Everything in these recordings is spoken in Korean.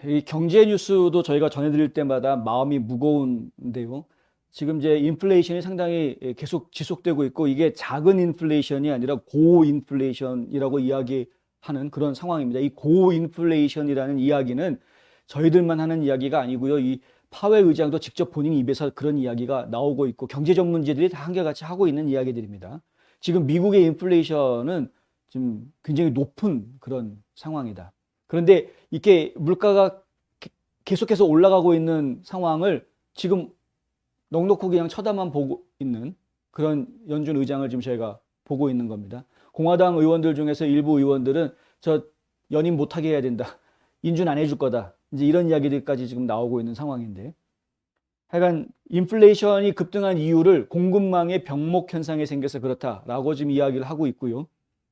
이 경제 뉴스도 저희가 전해드릴 때마다 마음이 무거운데요. 지금 이제 인플레이션이 상당히 계속 지속되고 있고 이게 작은 인플레이션이 아니라 고인플레이션이라고 이야기하는 그런 상황입니다. 이 고인플레이션이라는 이야기는 저희들만 하는 이야기가 아니고요. 이 파웰 의장도 직접 본인 입에서 그런 이야기가 나오고 있고 경제 전문지들이 다 한결같이 하고 있는 이야기들입니다. 지금 미국의 인플레이션은 지금 굉장히 높은 그런 상황이다. 그런데 이게 물가가 계속해서 올라가고 있는 상황을 지금 넋놓고 그냥 쳐다만 보고 있는 그런 연준 의장을 지금 저희가 보고 있는 겁니다. 공화당 의원들 중에서 일부 의원들은 저 연임 못하게 해야 된다. 인준 안 해줄 거다. 이제 이런 이야기들까지 지금 나오고 있는 상황인데 하여간 인플레이션이 급등한 이유를 공급망의 병목 현상이 생겨서 그렇다라고 지금 이야기를 하고 있고요.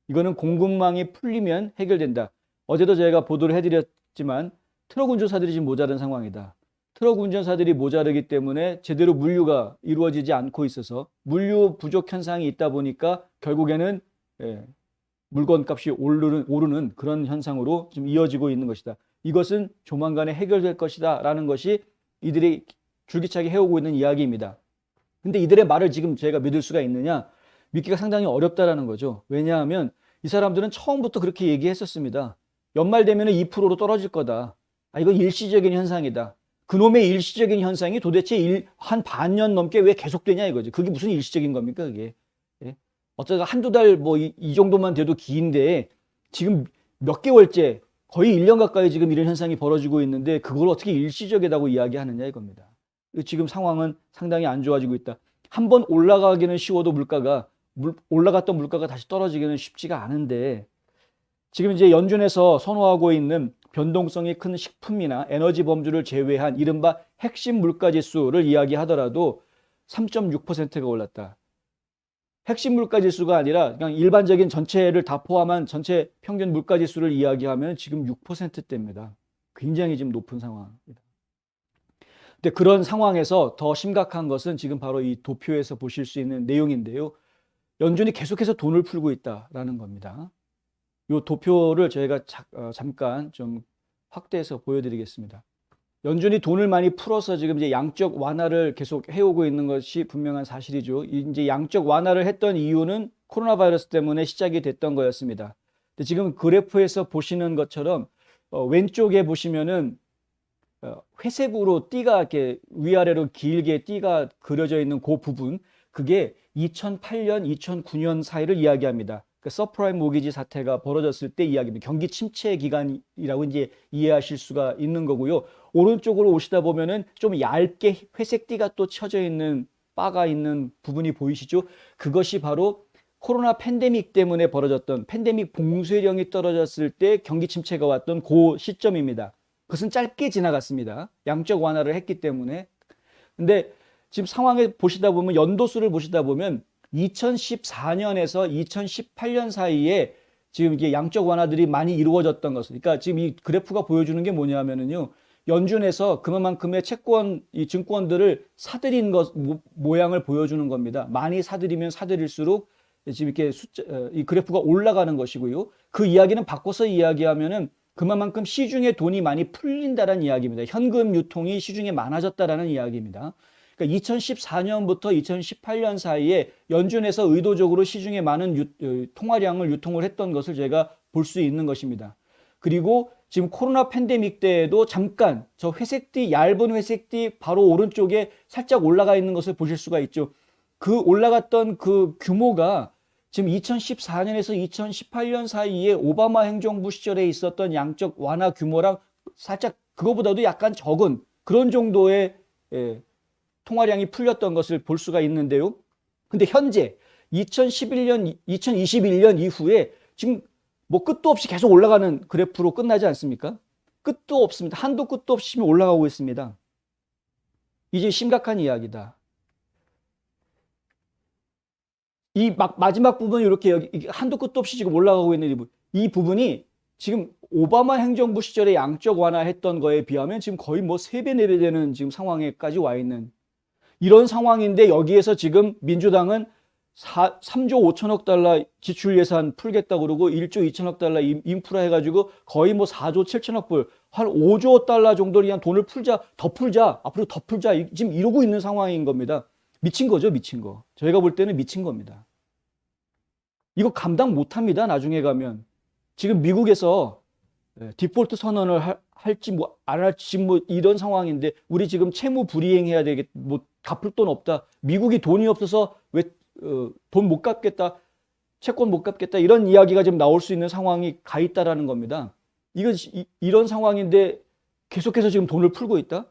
이거는 공급망이 풀리면 해결된다. 어제도 저희가 보도를 해드렸지만 트럭 운전사들이 지금 모자란 상황이다. 트럭 운전사들이 모자르기 때문에 제대로 물류가 이루어지지 않고 있어서 물류 부족 현상이 있다 보니까 결국에는 물건값이 오르는 그런 현상으로 지금 이어지고 있는 것이다. 이것은 조만간에 해결될 것이다 라는 것이 이들이 줄기차게 해오고 있는 이야기입니다. 근데 이들의 말을 지금 저희가 믿을 수가 있느냐? 믿기가 상당히 어렵다라는 거죠. 왜냐하면 이 사람들은 처음부터 그렇게 얘기했었습니다. 연말 되면 2%로 떨어질 거다. 이건 일시적인 현상이다. 그놈의 일시적인 현상이 도대체 한 반년 넘게 왜 계속되냐 이거죠. 그게 무슨 일시적인 겁니까 그게. 예? 어쩌다 한두 달 뭐 이 정도만 돼도 긴데 지금 몇 개월째 거의 1년 가까이 지금 이런 현상이 벌어지고 있는데 그걸 어떻게 일시적이라고 이야기하느냐 이겁니다. 지금 상황은 상당히 안 좋아지고 있다. 한번 올라가기는 쉬워도 올라갔던 물가가 다시 떨어지기는 쉽지가 않은데 지금 이제 연준에서 선호하고 있는 변동성이 큰 식품이나 에너지 범주를 제외한 이른바 핵심 물가 지수를 이야기하더라도 3.6%가 올랐다. 핵심 물가 지수가 아니라 그냥 일반적인 전체를 다 포함한 전체 평균 물가 지수를 이야기하면 지금 6%대입니다. 굉장히 지금 높은 상황입니다. 근데 그런 상황에서 더 심각한 것은 지금 바로 이 도표에서 보실 수 있는 내용인데요. 연준이 계속해서 돈을 풀고 있다라는 겁니다. 이 도표를 저희가 잠깐 좀 확대해서 보여드리겠습니다. 연준이 돈을 많이 풀어서 지금 이제 양적 완화를 계속 해오고 있는 것이 분명한 사실이죠. 이제 양적 완화를 했던 이유는 코로나 바이러스 때문에 시작이 됐던 거였습니다. 근데 지금 그래프에서 보시는 것처럼 왼쪽에 보시면은 회색으로 띠가 이렇게 위아래로 길게 띠가 그려져 있는 그 부분, 그게 2008년, 2009년 사이를 이야기합니다. 그 서프라임 모기지 사태가 벌어졌을 때 이야기입니다. 경기 침체 기간이라고 이제 이해하실 수가 있는 거고요. 오른쪽으로 오시다 보면은 좀 얇게 회색띠가 또 쳐져 있는 바가 있는 부분이 보이시죠? 그것이 바로 코로나 팬데믹 때문에 벌어졌던 팬데믹 봉쇄령이 떨어졌을 때 경기 침체가 왔던 그 시점입니다. 그것은 짧게 지나갔습니다. 양적 완화를 했기 때문에. 근데 지금 상황을 보시다 보면 연도수를 보시다 보면 2014년에서 2018년 사이에 지금 이게 양적 완화들이 많이 이루어졌던 것을, 그러니까 지금 이 그래프가 보여주는 게 뭐냐면은요, 연준에서 그만큼의 채권, 이 증권들을 사들인 것 모양을 보여주는 겁니다. 많이 사들이면 사들일수록 지금 이렇게 이 그래프가 올라가는 것이고요. 그 이야기는 바꿔서 이야기하면은 그만큼 시중에 돈이 많이 풀린다는 이야기입니다. 현금 유통이 시중에 많아졌다라는 이야기입니다. 그러니까 2014년부터 2018년 사이에 연준에서 의도적으로 시중에 많은 통화량을 유통을 했던 것을 제가 볼 수 있는 것입니다. 그리고 지금 코로나 팬데믹 때에도 잠깐 저 회색띠, 얇은 회색띠 바로 오른쪽에 살짝 올라가 있는 것을 보실 수가 있죠. 그 올라갔던 그 규모가 지금 2014년에서 2018년 사이에 오바마 행정부 시절에 있었던 양적 완화 규모랑 살짝 그거보다도 약간 적은 그런 정도의 통화량이 풀렸던 것을 볼 수가 있는데요. 근데 현재 2011년, 2021년 이후에 지금 뭐 끝도 없이 계속 올라가는 그래프로 끝나지 않습니까? 끝도 없습니다. 한도 끝도 없이 올라가고 있습니다. 이제 심각한 이야기다. 이 마지막 부분 이렇게 여기 한도 끝도 없이 지금 올라가고 있는 이 부분이 지금 오바마 행정부 시절에 양적 완화했던 거에 비하면 지금 거의 뭐 3배, 4배 되는 지금 상황에까지 와 있는 이런 상황인데 여기에서 지금 민주당은 3조 5천억 달러 지출 예산 풀겠다 그러고 1조 2천억 달러 인프라 해가지고 거의 뭐 4조 7천억 불, 한 5조 달러 정도를 그냥 돈을 풀자, 더 풀자, 앞으로 더 풀자, 지금 이러고 있는 상황인 겁니다. 미친 거죠, 미친 거. 저희가 볼 때는 미친 겁니다. 이거 감당 못 합니다, 나중에 가면. 지금 미국에서 디폴트 선언을 할지 뭐 안 할지 뭐 이런 상황인데 우리 지금 채무 불이행해야 되겠, 뭐 갚을 돈 없다. 미국이 돈이 없어서 왜 돈 못 갚겠다, 채권 못 갚겠다 이런 이야기가 지금 나올 수 있는 상황이 가 있다라는 겁니다. 이런 상황인데 계속해서 지금 돈을 풀고 있다.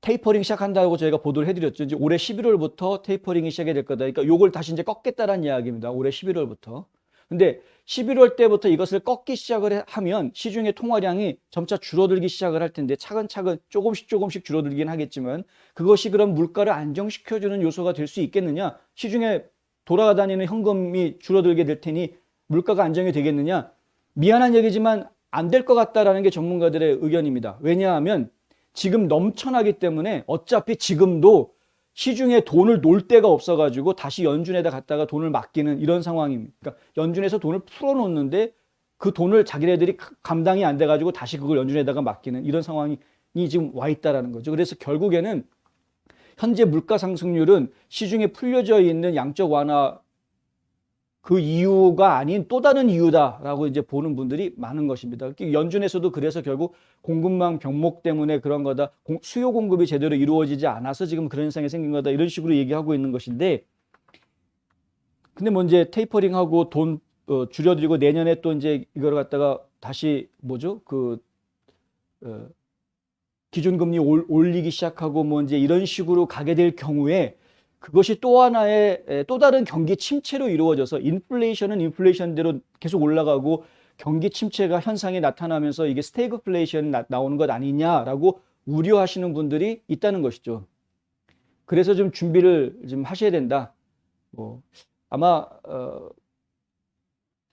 테이퍼링 시작한다고 저희가 보도를 해드렸죠. 이제 올해 11월부터 테이퍼링이 시작이 될 거다. 그러니까 요걸 다시 이제 꺾겠다라는 이야기입니다. 올해 11월부터. 근데 11월 때부터 이것을 꺾기 시작을 하면 시중의 통화량이 점차 줄어들기 시작을 할 텐데 차근차근 조금씩 줄어들긴 하겠지만 그것이 그럼 물가를 안정시켜주는 요소가 될 수 있겠느냐? 시중에 돌아다니는 현금이 줄어들게 될 테니 물가가 안정이 되겠느냐? 미안한 얘기지만 안 될 것 같다라는 게 전문가들의 의견입니다. 왜냐하면 지금 넘쳐나기 때문에 어차피 지금도 시중에 돈을 놓을 데가 없어가지고 다시 연준에다 갖다가 돈을 맡기는 이런 상황입니다. 그러니까 연준에서 돈을 풀어놓는데 그 돈을 자기네들이 감당이 안 돼가지고 다시 그걸 연준에다가 맡기는 이런 상황이 지금 와 있다라는 거죠. 그래서 결국에는 현재 물가 상승률은 시중에 풀려져 있는 양적 완화 그 이유가 아닌 또 다른 이유다라고 이제 보는 분들이 많은 것입니다. 연준에서도 그래서 결국 공급망 병목 때문에 그런 거다. 수요 공급이 제대로 이루어지지 않아서 지금 그런 현상이 생긴 거다. 이런 식으로 얘기하고 있는 것인데, 근데 뭐 이제 테이퍼링하고 돈 줄여들이고 내년에 또 이제 이걸 갖다가 다시 뭐죠? 기준금리 올리기 시작하고 뭐 이제 이런 식으로 가게 될 경우에 그것이 또 하나의 또 다른 경기 침체로 이루어져서 인플레이션은 인플레이션대로 계속 올라가고 경기 침체가 현상이 나타나면서 이게 스태그플레이션이 나오는 것 아니냐라고 우려하시는 분들이 있다는 것이죠. 그래서 좀 준비를 좀 하셔야 된다. 뭐 아마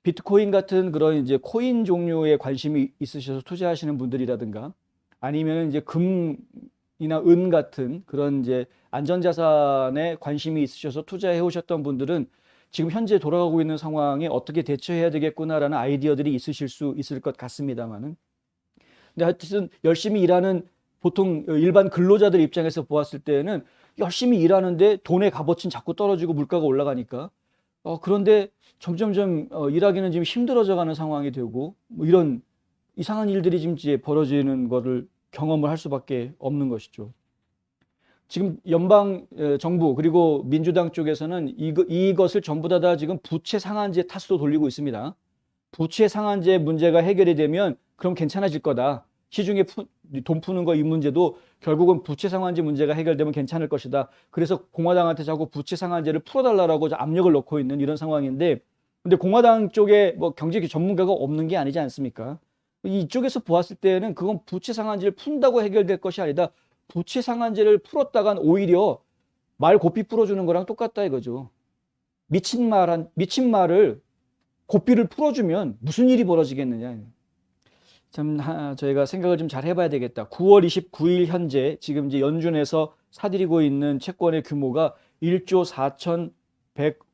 비트코인 같은 그런 이제 코인 종류에 관심이 있으셔서 투자하시는 분들이라든가 아니면 이제 금이나 은 같은 그런 이제 안전자산에 관심이 있으셔서 투자해 오셨던 분들은 지금 현재 돌아가고 있는 상황에 어떻게 대처해야 되겠구나라는 아이디어들이 있으실 수 있을 것 같습니다만은. 근데 하여튼 열심히 일하는 보통 일반 근로자들 입장에서 보았을 때는 열심히 일하는데 돈의 값어치는 자꾸 떨어지고 물가가 올라가니까 그런데 점점점 일하기는 지금 힘들어져 가는 상황이 되고 뭐 이런 이상한 일들이 지금 이제 벌어지는 것을 경험을 할 수밖에 없는 것이죠. 지금 연방 정부 그리고 민주당 쪽에서는 이것을 전부 다 지금 부채 상한제 탓으로 돌리고 있습니다. 부채 상한제 문제가 해결이 되면 그럼 괜찮아질 거다. 시중에 돈 푸는 거 이 문제도 결국은 부채 상한제 문제가 해결되면 괜찮을 것이다. 그래서 공화당한테 자꾸 부채 상한제를 풀어달라고 압력을 넣고 있는 이런 상황인데, 근데 공화당 쪽에 뭐 경제 전문가가 없는 게 아니지 않습니까? 이쪽에서 보았을 때는 그건 부채 상한제를 푼다고 해결될 것이 아니다. 부채 상한제를 풀었다간 오히려 말 고삐 풀어주는 거랑 똑같다 이거죠. 미친 말을 고삐를 풀어주면 무슨 일이 벌어지겠느냐. 참 저희가 생각을 좀 잘 해봐야 되겠다. 9월 29일 현재 지금 이제 연준에서 사들이고 있는 채권의 규모가 1조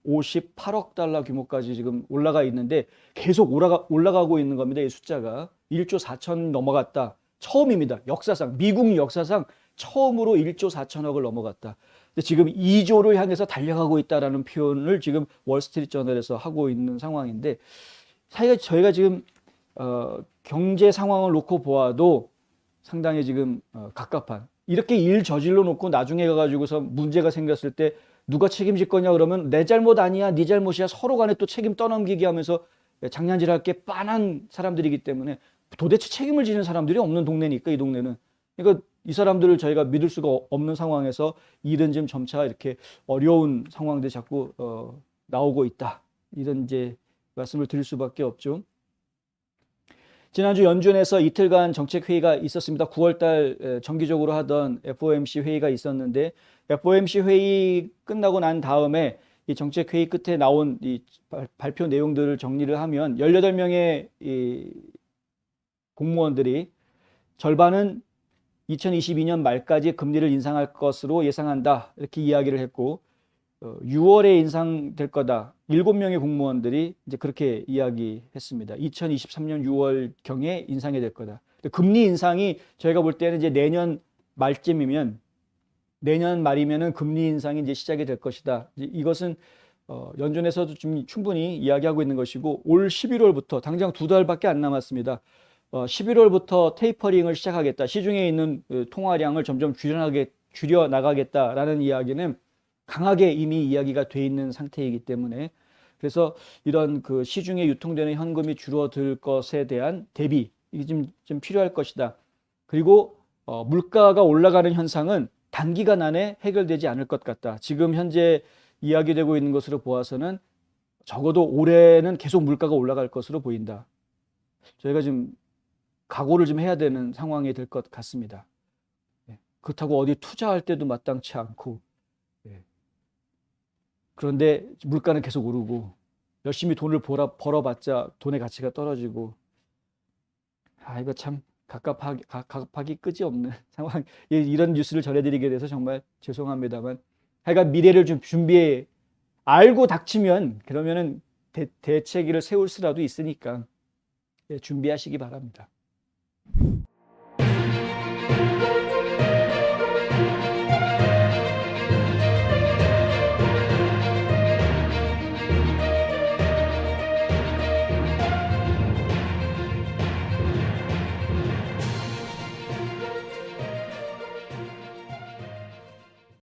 4,158억 달러 규모까지 지금 올라가 있는데 계속 올라가고 있는 겁니다. 이 숫자가 1조 4천 넘어갔다. 처음입니다. 역사상 미국 역사상 처음으로 1조 4천억을 넘어갔다. 근데 지금 2조를 향해서 달려가고 있다라는 표현을 지금 월스트리트저널에서 하고 있는 상황인데 사실 저희가 지금 경제 상황을 놓고 보아도 상당히 지금 갑갑한 이렇게 일 저질러 놓고 나중에 가가지고서 문제가 생겼을 때 누가 책임질 거냐 그러면 내 잘못 아니야 네 잘못이야 서로 간에 또 책임 떠넘기기 하면서 장난질할 게 빤한 사람들이기 때문에 도대체 책임을 지는 사람들이 없는 동네니까 이 동네는. 그러니까 이 사람들을 저희가 믿을 수가 없는 상황에서 일은 지금 점차 이렇게 어려운 상황들이 자꾸 나오고 있다. 이런 이제 말씀을 드릴 수밖에 없죠. 지난주 연준에서 이틀간 정책회의가 있었습니다. 9월달 정기적으로 하던 FOMC 회의가 있었는데 FOMC 회의 끝나고 난 다음에 이 정책회의 끝에 나온 이 발표 내용들을 정리를 하면 18명의 이 공무원들이 절반은 2022년 말까지 금리를 인상할 것으로 예상한다. 이렇게 이야기를 했고 6월에 인상될 거다. 7명의 공무원들이 이제 그렇게 이야기했습니다. 2023년 6월경에 인상이 될 거다. 금리 인상이 저희가 볼 때는 이제 내년 말쯤이면 내년 말이면은 금리 인상이 이제 시작이 될 것이다. 이것은 연준에서도 좀 충분히 이야기하고 있는 것이고 올 11월부터 당장 2달밖에 안 남았습니다. 11월부터 테이퍼링을 시작하겠다. 시중에 있는 통화량을 점점 줄여 나가겠다라는 이야기는 강하게 이미 이야기가 돼 있는 상태이기 때문에 그래서 이런 그 시중에 유통되는 현금이 줄어들 것에 대한 대비 이게 좀 필요할 것이다. 그리고 물가가 올라가는 현상은 단기간 안에 해결되지 않을 것 같다. 지금 현재 이야기되고 있는 것으로 보아서는 적어도 올해는 계속 물가가 올라갈 것으로 보인다. 저희가 지금 각오를 좀 해야 되는 상황이 될 것 같습니다. 그렇다고 어디 투자할 때도 마땅치 않고 그런데 물가는 계속 오르고 열심히 돈을 벌어봤자 돈의 가치가 떨어지고 이거 참 갑갑하기 끝이 없는 상황. 이런 뉴스를 전해드리게 돼서 정말 죄송합니다만 하여간 미래를 좀 준비해 알고 닥치면 그러면은 대책을 세울 수라도 있으니까 준비하시기 바랍니다.